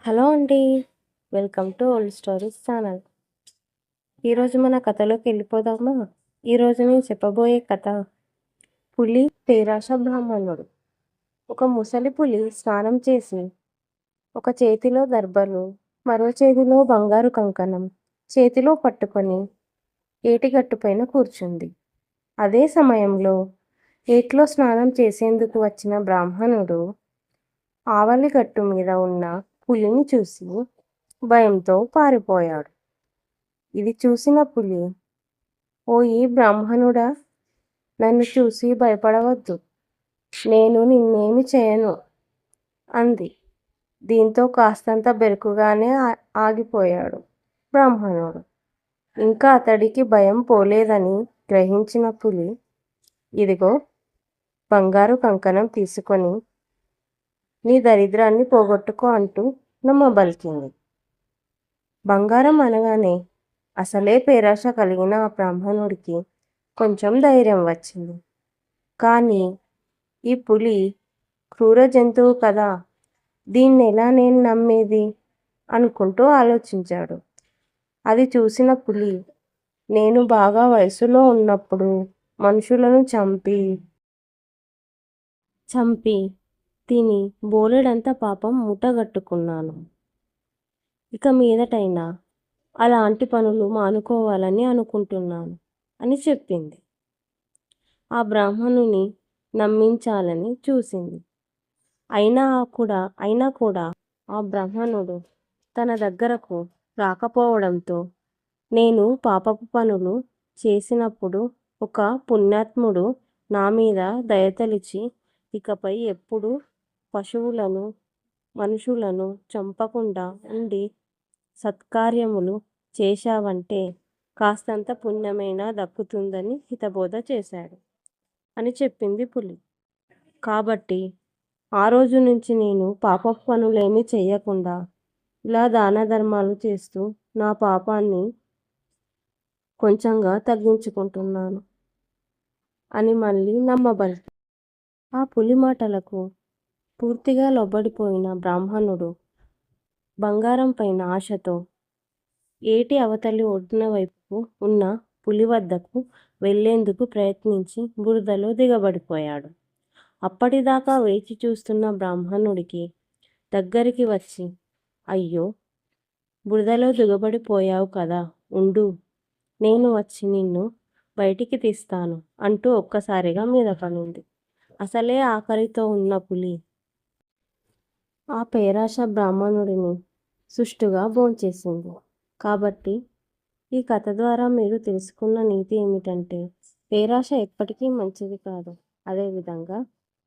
Hello అండి. Welcome to old stories channel. ఈరోజు మన కథలోకి వెళ్ళిపోదామా? ఈరోజు నేను చెప్పబోయే కథ పులి పేరాశ బ్రాహ్మణుడు. ఒక ముసలి పులి స్నానం చేసి ఒక చేతిలో దర్భను, మరో చేతిలో బంగారు కంకణం చేతిలో పట్టుకొని ఏటిగట్టుపైన కూర్చుంది. అదే సమయంలో ఏట్లో స్నానం చేసేందుకు వచ్చిన బ్రాహ్మణుడు ఆవలి గట్టు మీద ఉన్న పులిని చూసి భయంతో పారిపోయాడు. ఇది చూసిన పులి, ఓయి బ్రాహ్మణుడా, నన్ను చూసి భయపడవద్దు, నేను నిన్నేమి చేయను అంది. దీంతో కాస్తంత బెరుకుగానే ఆగిపోయాడు బ్రాహ్మణుడు. ఇంకా అతడికి భయం పోలేదని గ్రహించిన పులి, ఇదిగో బంగారు కంకణం తీసుకొని నీ దరిద్రాన్ని పోగొట్టుకో అంటూ నమ్మబలికింది. బంగారం అనగానే అసలే పేరాశ కలిగిన ఆ బ్రాహ్మణుడికి కొంచెం ధైర్యం వచ్చింది. కానీ ఈ పులి క్రూర జంతువు కదా, దీన్నెలా నేను నమ్మేది అనుకుంటూ ఆలోచించాడు. అది చూసిన పులి, నేను బాగా వయసులో ఉన్నప్పుడు మనుషులను చంపి తిని బోలెడంత పాపం మూటగట్టుకున్నాను. ఇక మీదటైనా అలాంటి పనులు మానుకోవాలని అనుకుంటున్నాను అని చెప్పింది. ఆ బ్రాహ్మణుని నమ్మించాలని చూసింది. అయినా కూడా ఆ బ్రాహ్మణుడు తన దగ్గరకు రాకపోవడంతో, నేను పాపపు పనులు చేసినప్పుడు ఒక పుణ్యాత్ముడు నా మీద దయతలిచి ఇకపై ఎప్పుడు పశువులను మనుషులను చంపకుండా ఉండి సత్కార్యములు చేశావంటే కాస్తంత పుణ్యమైనా దక్కుతుందని హితబోధ చేశాడు అని చెప్పింది పులి. కాబట్టి ఆ రోజు నుంచి నేను పాపపు పనులేమీ చెయ్యకుండా ఇలా దాన ధర్మాలు చేస్తూ నా పాపాన్ని కొంచెంగా తగ్గించుకుంటున్నాను అని మళ్ళీ నమ్మబలికి. ఆ పులి మాటలకు పూర్తిగా లోబడిపోయిన బ్రాహ్మణుడు బంగారం పైన ఆశతో ఏటి అవతలి ఒడ్డున వైపుకు ఉన్న పులి వద్దకు వెళ్లేందుకు ప్రయత్నించి బురదలో దిగబడిపోయాడు. అప్పటిదాకా వేచి చూస్తున్న బ్రాహ్మణుడికి దగ్గరికి వచ్చి, అయ్యో, బురదలో దిగబడిపోయావు కదా, ఉండు, నేను వచ్చి నిన్ను బయటికి తీస్తాను అంటూ ఒక్కసారిగా మీద పడింది. అసలే ఆకలితో ఉన్న పులి ఆ పేరాశ బ్రాహ్మణుడిని సుష్టుగా భోంచేసింది. కాబట్టి ఈ కథ ద్వారా మీరు తెలుసుకున్న నీతి ఏమిటంటే, పేరాశ ఎప్పటికీ మంచిది కాదు. అదేవిధంగా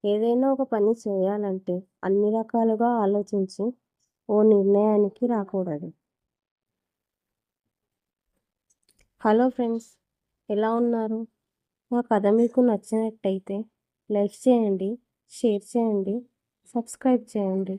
ఏదైనా ఒక పని చేయాలంటే అన్ని రకాలుగా ఆలోచించి ఓ నిర్ణయానికి రాకూడదు. హలో ఫ్రెండ్స్, ఎలా ఉన్నారు? మా కథ మీకు నచ్చినట్టయితే లైక్ చేయండి, షేర్ చేయండి, సబ్స్క్రైబ్ చేయండి.